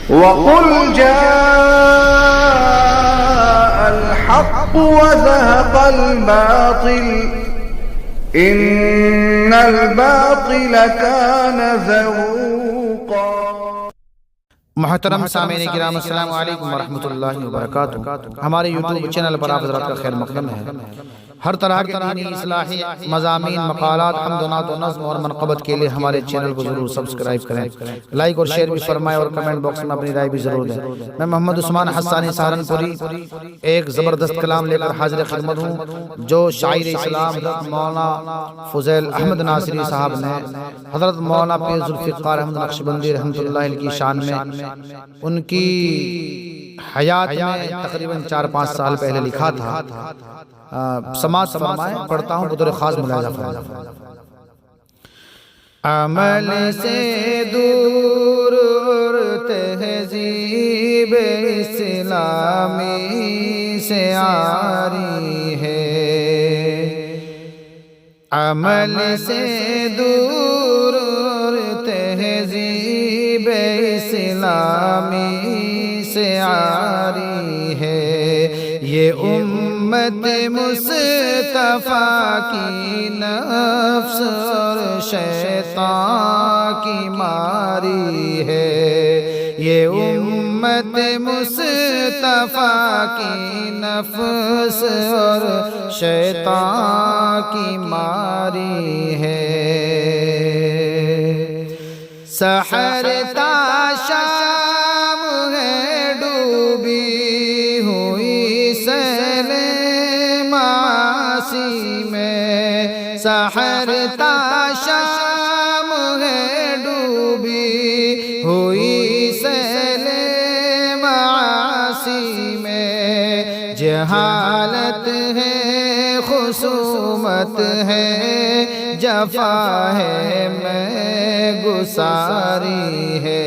وقل جاء الحق وزهق الباطل إن الباطل كان زهوقا۔ محترم سامعین کرام، السلام علیکم ورحمۃ اللہ وبرکاتہ۔ ہمارے یوٹیوب چینل پر آپ حضرات کا خیر مقدم ہے۔ ہر طرح کے دینی اصلاحی مضامین، مقالات، حمد و نعت و نظم اور منقبت کے لیے ہمارے چینل کو ضرور سبسکرائب کریں، لائک اور شیئر بھی فرمائیں اور کمنٹ باکس میں اپنی رائے بھی ضرور دیں۔ میں محمد عثمان حسانی سہارنپوری ایک زبردست کلام لے کر حاضر خدمت ہوں، جو شاعر اسلام حضرت مولانا فضیل احمد ناصری صاحب نے حضرت مولانا پیر ذوالفقار احمد نقشبندی رحمۃ اللہ علیہ کی شان میں ان کی حیات میں تقریباً 4-5 سال پہلے لکھا تھا۔ سماعت فرمائیں، پڑھتا ہوں، بطور خاص ملاحظہ فرمائیں۔ عمل سے دور تہذیب اسلامی سے عاری ہے، عمل سے دور تہذیب اسلامی سے عاری ہے، یہ امت مصطفیٰ کی نفس اور شیطان کی ماری ہے، یہ امت مصطفیٰ کی نفس اور شیطان کی ماری ہے۔ سحر تا شام ہے ڈوبی ہوئی سیل معاصی میں، سحر تا شام ہے ڈوبی ہوئی سیل معاصی میں، جہالت ہے، خصومت ہے، جفا ہے، میں گساری ہے،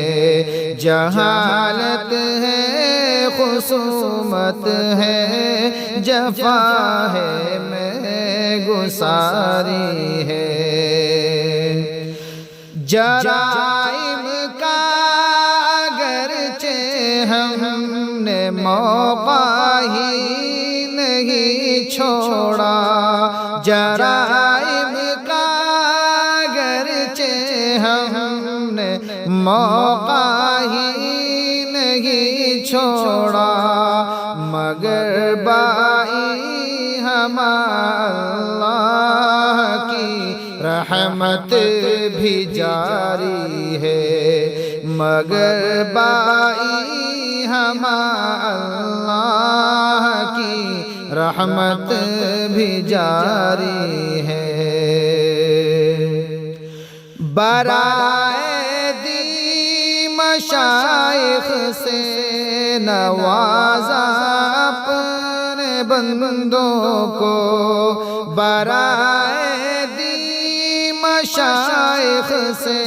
جہالت ہے، خصومت ہے، جفا ہے، میں گساری ہے، جرائم کا اگرچہ ہم نے موقع ہی نہیں چھوڑا، جرائم کا اگرچہ ہم نے موقع ہی نہیں چھوڑا، مگر بائی ہم اللہ کی رحمت بھی جاری ہے، مگر بائی ہم اللہ کی رحمت بھی جاری ہے۔ برائے دی مشائخ سے نوازا اپنے بندوں کو، برائے دی مشائخ سے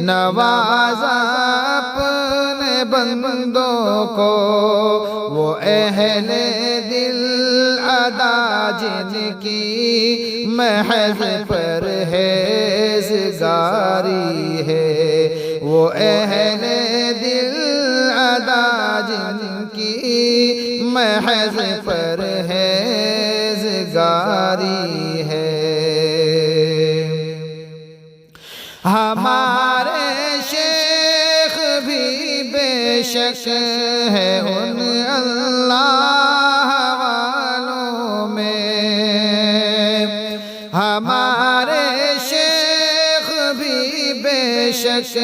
نوازا اپنے بندوں کو، وہ اہل دل ادا جن کی محض پرہیزگاری ہے، وہ اہل دل ادا جن کی محض پرہیزگاری ہے۔ ہمارے شیخ بھی بے شک ہے ان اللہ والوں میں، ہمارے شیخ بھی بے شک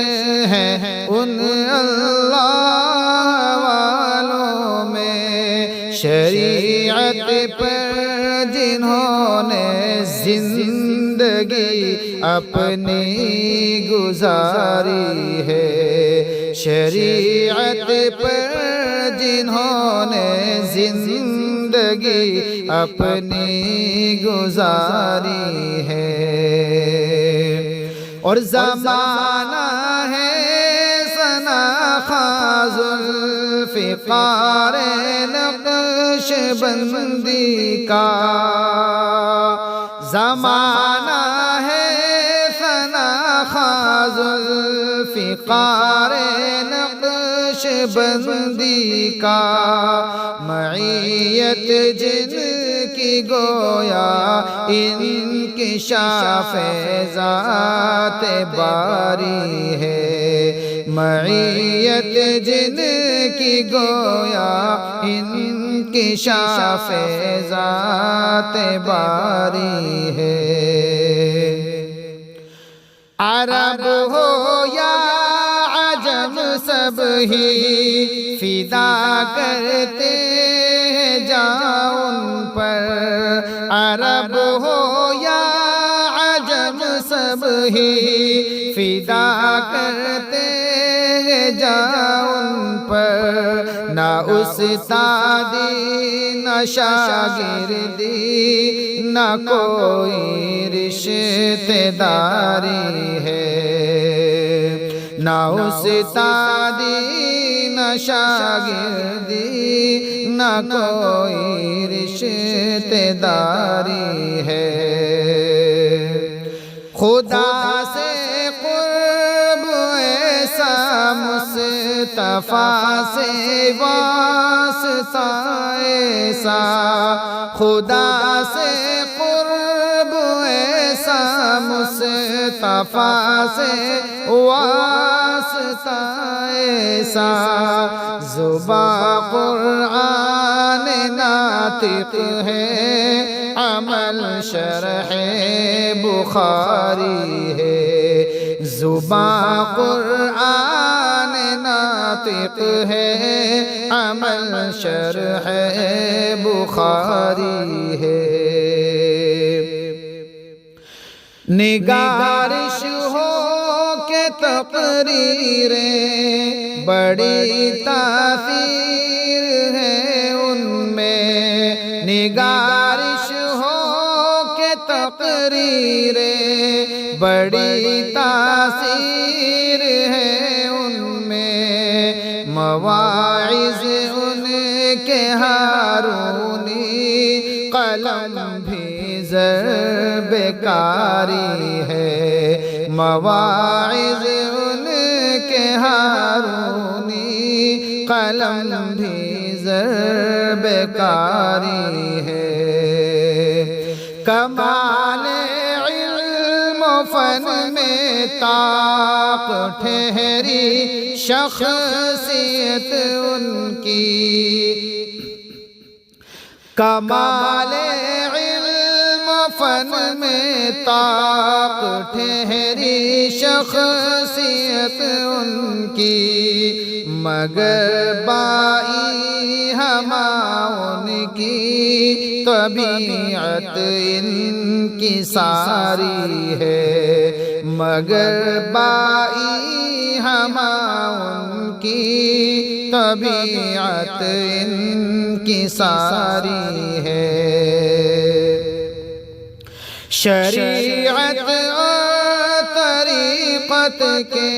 ہے ان اللہ والوں میں، شریعت پر جنہوں نے زندگی اپنی گزاری ہے، شریعت پر جنہوں نے زندگی اپنی گزاری ہے، اور زمانہ ہے ثناخواہ ذوالفقار نقشبندی کا، زمانہ ہے ثناخواہ ذوالفقار نقشبندی نقش بندی کا، معیت جن کی گویا انکشاف ذات باری ہے، معیت جن کی گویا انکشاف ذات باری ہے۔ عرب ہو یا عجم سب ہی فدا کرتے ہیں جاں ان پر، عرب ہو یا عجم سب ہی فدا کرتے ہیں جاں ان پر، نہ استادی نہ شاگردی نہ کوئی رشتہ داری ہے، نہ استادی نہ شاگردی نہ کوئی رشتہ داری ہے۔ خدا سے قرب ایسا مصطفیٰ سے واسطہ ایسا، خدا سے قرب ایسا مصطفیٰ سے واسطہ ایسا، زباں قرآن ناطق ہے، عمل شرح بخاری ہے، زباں قرآن ناطق ہے، عمل شرح بخاری ہے۔ نگارش ہو کہ تقریریں بڑی تاثیر ہے ان میں، نگارش ہو کہ تقریریں بڑی تاثیر ہے ان میں، مواعظ ان کے ہارونی قلم بھی ضرب کاری ہے، مواعظ ان کے ہارونی قلم بھی ضرب کاری ہے۔ کمال علم و فن میں طاق ٹھہری شخصیت ان کی، کمال علم و فن میں طاق ٹھہری شخصیت ان کی، مگر بائی ہما ان کی طبیعت ان کی ساری ہے، مگر بائی ہما ان کی طبیعت ان کی ساری ہے۔ شریعت اور طریقت کے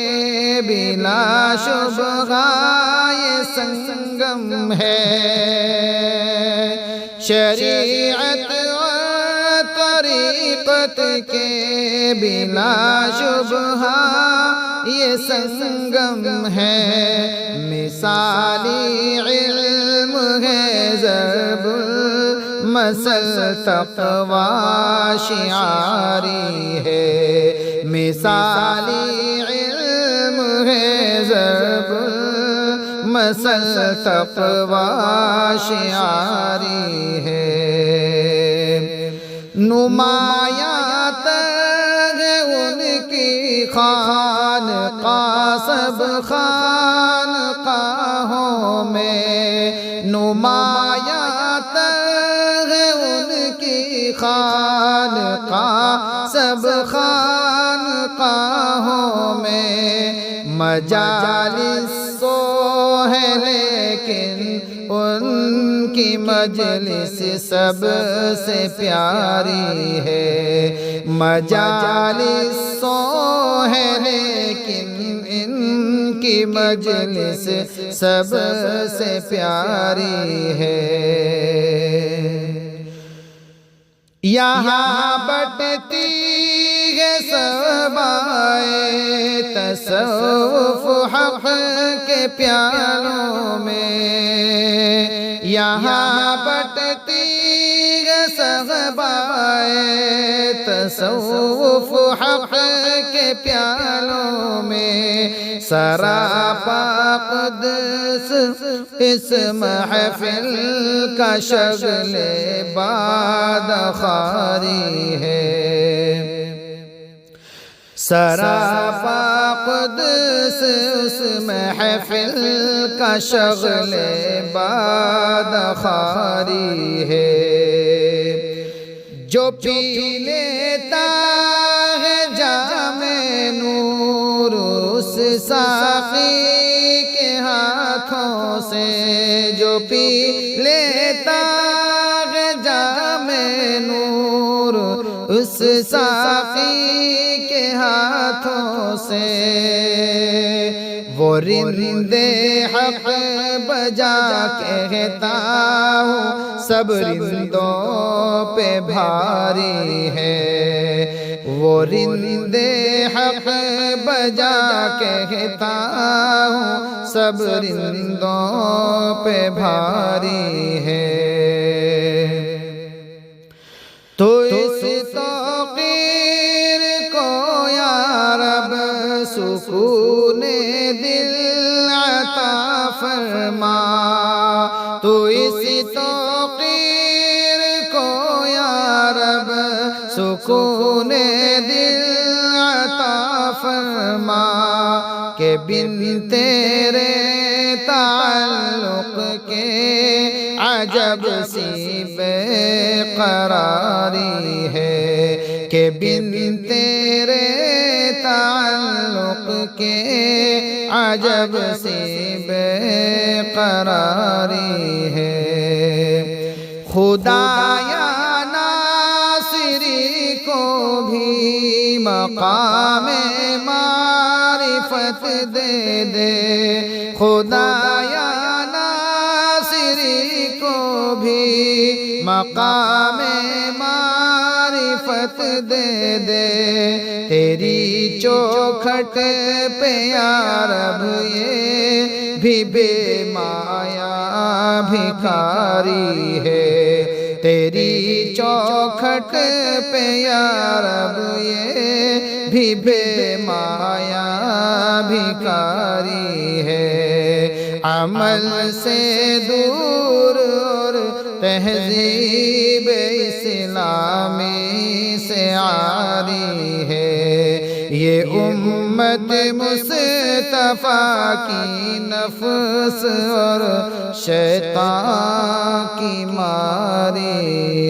بلا شبہ یہ سنگم ہے، شریعت اور طریقت کے بلا شبہ یہ سنگم ہے، مثالی علم ہے ضرب المثل تقوی شعاری ہے، مثالی علم ہے ضرب المثل تقوی شعاری ہے، نمایاں تر ان کی خانقاہ سب خانقاہوں میں، نمایاں تر ان کی خانقاہ سب خانقاہوں میں، مجالس تو ہے لیکن ان کی مجلس سب سے پیاری ہے، مجالس تو ہے لیکن ان کی مجلس سب سے پیاری ہے۔ یہاں بٹتی صبائے تصوف حق کے پیالوں میں، یہاں بٹتی ہے صبائے تصوف حق کے پیالوں میں، سراپا قدس اس محفل کا شغل باد خاری ہے، سراپا قدس اس محفل کا شغل باد خاری ہے، جو پی لیتا ہے جام نور اس ساقی کے ہاتھوں سے، جو پی لیتا ہے جام نور اس ساقی کے ہاتھوں سے، وہ رندے حق بجا کہتا ہوں سب رندوں پہ بھاری ہے، وہ رندے حق بجا کہتا ہوں سب رندوں پہ بھاری ہے، تو اس توقیر کو یا رب سکون دل عطا فرما، تو اس توقیر کو یا رب سکون دل عطا فرما، کہ بن تیرے تعلق کے عجب سی بے قراری ہے، کہ بن تیرے تعلق کے عجب سی بے قراری ہے، خدایا ناصری کو بھی مقام معرفت دے دے، خدایا ناصری کو بھی مقام معرفت دے دے، تیری چوکھٹ پہ یا رب یہ بھی بے مایا بھکاری ہے، تیری چوکھٹ پہ یا رب یہ بھی بے مایا بھکاری ہے، عمل سے دور اور تہذیب اسلامی سے عاری ہے، یہ امت مصطفیٰ کی نفس اور شیطان کی ماری